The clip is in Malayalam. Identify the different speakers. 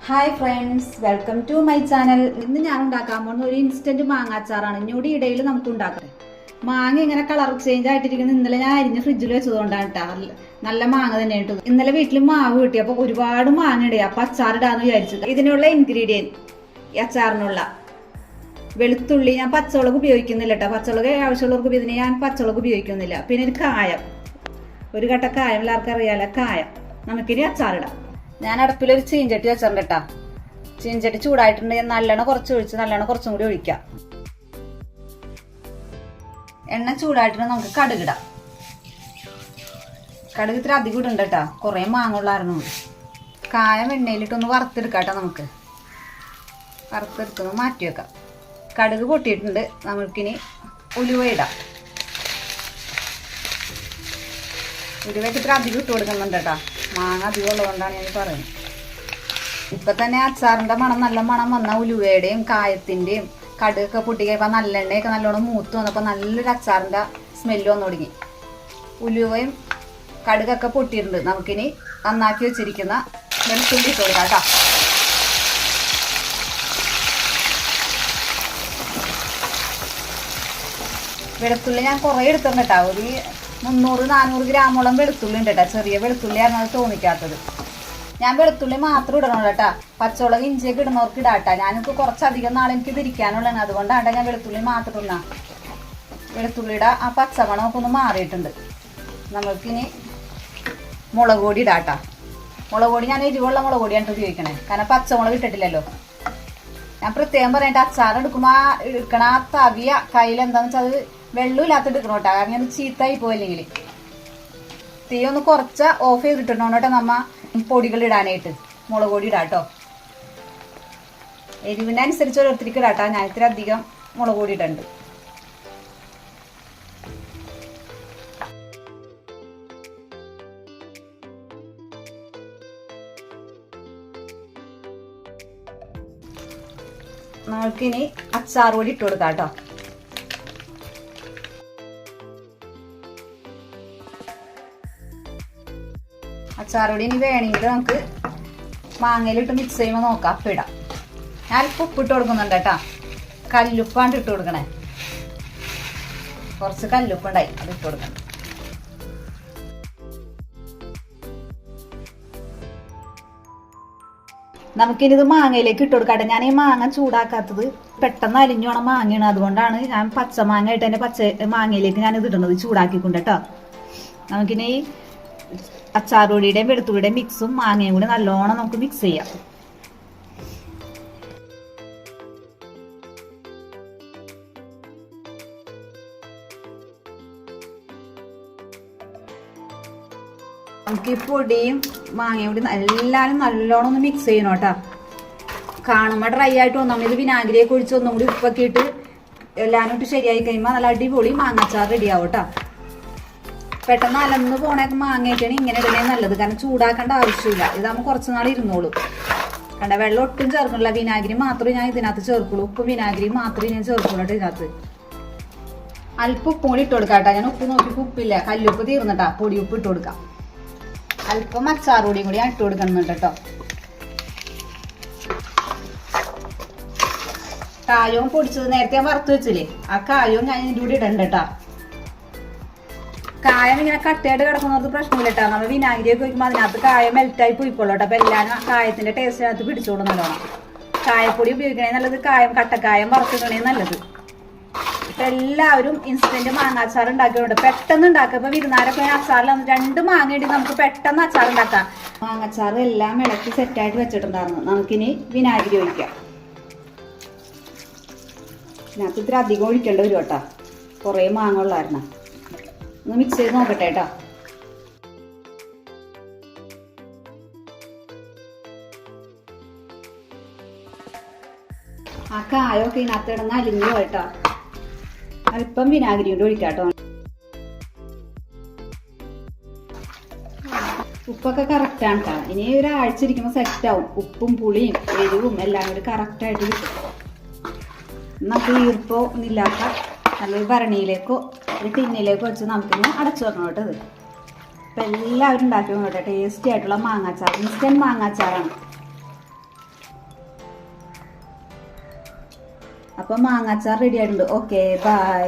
Speaker 1: Hi friends, welcome to my channel. ഇന്ന് ഞാൻ ഉണ്ടാക്കാൻ പോകുന്ന ഒരു ഇൻസ്റ്റന്റ് മാങ്ങാച്ചാറാണ്. ഇഞ്ഞൂടി ഇടയിൽ നമുക്ക് ഉണ്ടാക്കാം. മാങ്ങ ഇങ്ങനെ കളർ ചേഞ്ച് ആയിട്ടിരിക്കുന്നത് ഇന്നലെ ഞാൻ അരിഞ്ഞ് ഫ്രിഡ്ജിൽ വെച്ചതുകൊണ്ടാണ് കേട്ടോ. നല്ല മാങ്ങ തന്നെ കിട്ടും. ഇന്നലെ വീട്ടിൽ മാവ് കിട്ടി, അപ്പൊ ഒരുപാട് മാങ്ങ ഇടേ. അപ്പൊ അച്ചാറിടാന്ന് വിചാരിച്ചത്. ഇതിനുള്ള ഇൻഗ്രീഡിയൻറ്റ് അച്ചാറിനുള്ള വെളുത്തുള്ളി, ഞാൻ പച്ചമുളക് ഉപയോഗിക്കുന്നില്ല കേട്ടോ. പച്ചമുളക് ആവശ്യമുള്ളവർക്ക് ഇതിന് ഞാൻ പച്ചമുളക് ഉപയോഗിക്കുന്നില്ല. പിന്നെ ഒരു കായം, ഒരു കട്ട കായം, എല്ലാവർക്കും അറിയാലോ കായം. നമുക്കിനി അച്ചാറിടാം. ഞാൻ അടുപ്പിലൊരു ചീഞ്ചട്ടി വെച്ചിട്ടുണ്ട് കേട്ടോ. ചീഞ്ചട്ടി ചൂടായിട്ടുണ്ടെങ്കിൽ നല്ലെണ്ണ കുറച്ച് ഒഴിച്ച് നല്ലെണ്ണ കുറച്ചും കൂടി ഒഴിക്കാം. എണ്ണ ചൂടായിട്ട് നമുക്ക് കടുകിടാം. കടുക് ഇത്ര അധികം ഇടുന്നുണ്ട് കേട്ടോ, കുറേ മാങ്ങുള്ളായിരുന്നു. കായം എണ്ണയിലിട്ടൊന്ന് വറുത്തെടുക്കാം കേട്ടോ. നമുക്ക് വറുത്തെടുത്തൊന്ന് മാറ്റി വെക്കാം. കടുക് പൊട്ടിയിട്ടുണ്ട്. നമുക്കിനി ഉലുവ ഇടാം. ഉലുവയ്ക്ക് ഇത്ര അധികം ഇട്ട് കൊടുക്കുന്നുണ്ട് കേട്ടോ. മാങ്ങ അധികം ഉള്ളതുകൊണ്ടാണ് ഞാൻ പറയുന്നത്. ഇപ്പൊ തന്നെ അച്ചാറിന്റെ മണം, നല്ല മണം വന്ന ഉലുവയുടെയും കായത്തിന്റെയും കടുകൊക്കെ പൊട്ടിക്കപ്പോ നല്ലെണ്ണയൊക്കെ നല്ലോണം മൂത്ത് വന്നപ്പോ നല്ലൊരു അച്ചാറിന്റെ സ്മെല്ല് വന്നു തുടങ്ങി. ഉലുവയും കടുകൊക്കെ പൊട്ടിയിട്ടുണ്ട്. നമുക്കിനി നന്നാക്കി വെച്ചിരിക്കുന്ന വെളുത്തുള്ളി ഇട്ട് കൊടുക്കാം കേട്ടോ. വെളുത്തുള്ളി ഞാൻ കുറേ എടുത്തിട്ടുണ്ട് കേട്ടോ. ഒരു 300-400 ഗ്രാമോളം വെളുത്തുള്ളി ഉണ്ട് കേട്ടോ. ചെറിയ വെളുത്തുള്ളി ആയിരുന്നു അത് തോന്നിക്കാത്തത്. ഞാൻ വെളുത്തുള്ളി മാത്രം ഇടണം കേട്ടോ. പച്ചമുളക് ഇഞ്ചിയൊക്കെ ഇടുന്നവർക്ക് ഇടാട്ടാ. ഞാനിപ്പോൾ കുറച്ചധികം നാളെ എനിക്ക് തിരിക്കാനുള്ളതാണ്. അതുകൊണ്ടാണ് ഞാൻ വെളുത്തുള്ളി മാത്രം ഇടുന്ന. വെളുത്തുള്ളിയുടെ ആ പച്ചമണമൊക്കെ ഒന്ന് മാറിയിട്ടുണ്ട്. നമുക്കിനി മുളക് പൊടി ഇടാട്ടാ. മുളക് പൊടി ഞാൻ എരിവുള്ള മുളക് പൊടിയാണ് ഉപയോഗിക്കണേ. കാരണം പച്ചമുളക് ഇട്ടിട്ടില്ലല്ലോ. ഞാൻ പ്രത്യേകം പറയട്ടെ, അച്ചാർ എടുക്കുമ്പോൾ എടുക്കണ ആ തവിയ കയ്യിൽ എന്താണെന്ന് വെച്ചാൽ അത് വെള്ളമില്ലാത്ത എടുക്കണം കേട്ടോ. കാരണം അത് ചീത്തായി പോയില്ലെങ്കിൽ. തീ ഒന്ന് കുറച്ച് ഓഫ് ചെയ്തിട്ടുണ്ടോ കേട്ടോ നമ്മ പൊടികൾ ഇടാനായിട്ട്. മുളക് പൊടി ഇടാട്ടോ. എരിവിനനുസരിച്ച് ഓരോരുത്തർക്ക് ഇടാട്ടോ. ഞാൻ ഇത്തിരി അധികം മുളക് പൊടി ഇടുന്നുണ്ട്. നമുക്കിനി അച്ചാർ പൊടി ഇട്ട് കൊടുക്കാം കേട്ടോ. അച്ചാറുപൊടി ഇനി വേണമെങ്കിൽ നമുക്ക് മാങ്ങയിലിട്ട് മിക്സ് ചെയ്യുമ്പോൾ നോക്കാം. അപ്പം ഇടാം. ഞാൻ ഉപ്പ് ഇട്ട് കൊടുക്കുന്നുണ്ട് കേട്ടോ. കല്ലുപ്പാണ്ട് ഇട്ട് കൊടുക്കണേ. കുറച്ച് കല്ലുപ്പുണ്ടായി, അത് ഇട്ട് കൊടുക്കണം. നമുക്കിനിത് മാങ്ങയിലേക്ക് ഇട്ട് കൊടുക്കട്ടെ. ഞാൻ ഈ മാങ്ങ ചൂടാക്കാത്തത് പെട്ടെന്ന് അലിഞ്ഞു വേണം മാങ്ങയാണ്. അതുകൊണ്ടാണ് ഞാൻ പച്ച മാങ്ങ ആയിട്ട് തന്നെ പച്ച മാങ്ങയിലേക്ക് ഞാൻ ഇത് ഇടുന്നത് ചൂടാക്കിക്കൊണ്ട് കേട്ടോ. നമുക്കിനി അച്ചാറുപൊടിയുടെയും വെളുത്തുള്ളിയുടെയും മിക്സും മാങ്ങയും കൂടി നല്ലോണം നമുക്ക് മിക്സ് ചെയ്യാം. നമുക്ക് ഈ പൊടിയും മാങ്ങയും കൂടി എല്ലാവരും നല്ലോണം ഒന്ന് മിക്സ് ചെയ്യണം കേട്ടോ. കാണുമ്പോൾ ഡ്രൈ ആയിട്ട് വന്നാൽ ഇത് വിനാഗിരിയൊക്കെ ഒഴിച്ച് ഒന്നും കൂടി ഉപ്പൊക്കെ ഇട്ട് എല്ലാവരും ഇട്ട് ശരിയായി കഴിയുമ്പോൾ നല്ല അടിപൊളി മാങ്ങാച്ചാർ റെഡിയാവും കേട്ടോ. പെട്ടെന്ന് അലന്ന് പോണേക്ക് മാങ്ങയൊക്കെയാണ് ഇങ്ങനെ ഇടണേ നല്ലത്. കാരണം ചൂടാക്കേണ്ട ആവശ്യമില്ല. ഇതാകുമ്പോൾ കുറച്ച് നാൾ ഇരുന്നോളൂ. കണ്ട, വെള്ളം ഒട്ടും ചേർക്കണില്ല. വിനാഗിരി മാത്രമേ ഞാൻ ഇതിനകത്ത് ചേർക്കുള്ളൂ. ഉപ്പും വിനാഗിരി മാത്രമേ ഞാൻ ചേർക്കുള്ളൂ കേട്ടോ ഇതിനകത്ത്. അല്പം ഉപ്പും കൂടി ഇട്ട് കൊടുക്കാം കേട്ടോ. ഞാൻ ഉപ്പ് നോക്കിയപ്പോൾ ഉപ്പില്ല, കല്ലുപ്പ് തീർന്നിട്ടാ. പൊടി ഉപ്പ് ഇട്ട് കൊടുക്കാം. അല്പം അച്ചാറുപൊടിയും കൂടി ഞാൻ ഇട്ട് കൊടുക്കുന്നുണ്ട് കേട്ടോ. കായവും പൊടിച്ചത് നേരത്തെ ഞാൻ വറുത്ത് വെച്ചില്ലേ, ആ കായവും ഞാൻ ഇതിൻ്റെ കൂടി ഇടണ്ട കേട്ടോ. കായം ഇങ്ങനെ കട്ടയായിട്ട് കിടക്കുന്നവർക്ക് പ്രശ്നമില്ല കേട്ടോ. നമ്മൾ വിനാഗിരിയൊക്കെ വയ്ക്കുമ്പോൾ അതിനകത്ത് കായം മെൽറ്റായി പോയിക്കോളൂ കേട്ടോ. അപ്പം എല്ലാവരും കായത്തിന്റെ ടേസ്റ്റ് അതിനകത്ത് പിടിച്ചോളും നല്ലോണം. കായപ്പൊടി ഉപയോഗിക്കണേ നല്ലത്. കട്ടക്കായം വറുത്തിടണേ നല്ലത്. ഇപ്പം എല്ലാവരും ഇൻസ്റ്റന്റ് മാങ്ങാച്ചാർ ഉണ്ടാക്കിയിട്ടുണ്ട്. പെട്ടെന്ന് ഉണ്ടാക്കുക. ഇപ്പം വിരുന്നാരൊക്കെ അച്ചാറിൽ 2 മാങ്ങ ഇടി നമുക്ക് പെട്ടെന്ന് അച്ചാർ ഉണ്ടാക്കാം. മാങ്ങാച്ചാർ എല്ലാം ഇളക്കി സെറ്റായിട്ട് വെച്ചിട്ടുണ്ടായിരുന്നു. നമുക്കിനി വിനാഗിരി ഒഴിക്കാം. ഇതിനകത്ത് ഇത്തിരി അധികം ഒഴിക്കേണ്ടി വരും കേട്ടോ. കുറേ മാങ്ങ ഉള്ളായിരുന്നു. ഒന്ന് മിക്സ് ചെയ്ത് നോക്കട്ടെ കേട്ടോ. ആ കായൊക്കെ ഇതിനകത്ത് ഇടന്ന് അലിഞ്ഞു കേട്ടോ. അല്പം വിനാഗിരി കൊണ്ട് ഒഴിക്കാം കേട്ടോ. ഉപ്പൊക്കെ കറക്റ്റാണ് കേട്ടോ. ഇനി ഒരാഴ്ച ഇരിക്കുമ്പോൾ സെറ്റാവും. ഉപ്പും പുളിയും എരിവും എല്ലാം കൂടി കറക്റ്റായിട്ട് കിട്ടും. നമുക്ക് ഈർപ്പോ ഒന്നില്ലാത്ത നല്ലൊരു ഭരണിയിലേക്കോ ഒരു ടിന്നിലേക്കോ വെച്ച് നമുക്കിന്ന് അടച്ചു വെക്കണം കേട്ടോ. ഇത് അപ്പം എല്ലാവരും ഉണ്ടാക്കി നോക്കട്ടെ. ടേസ്റ്റി ആയിട്ടുള്ള മാങ്ങാച്ചാർ, ഇൻസ്റ്റൻറ്റ് മാങ്ങാച്ചാറാണ്. അപ്പം മാങ്ങാച്ചാർ റെഡി ആയിട്ടുണ്ട്. Okay bye.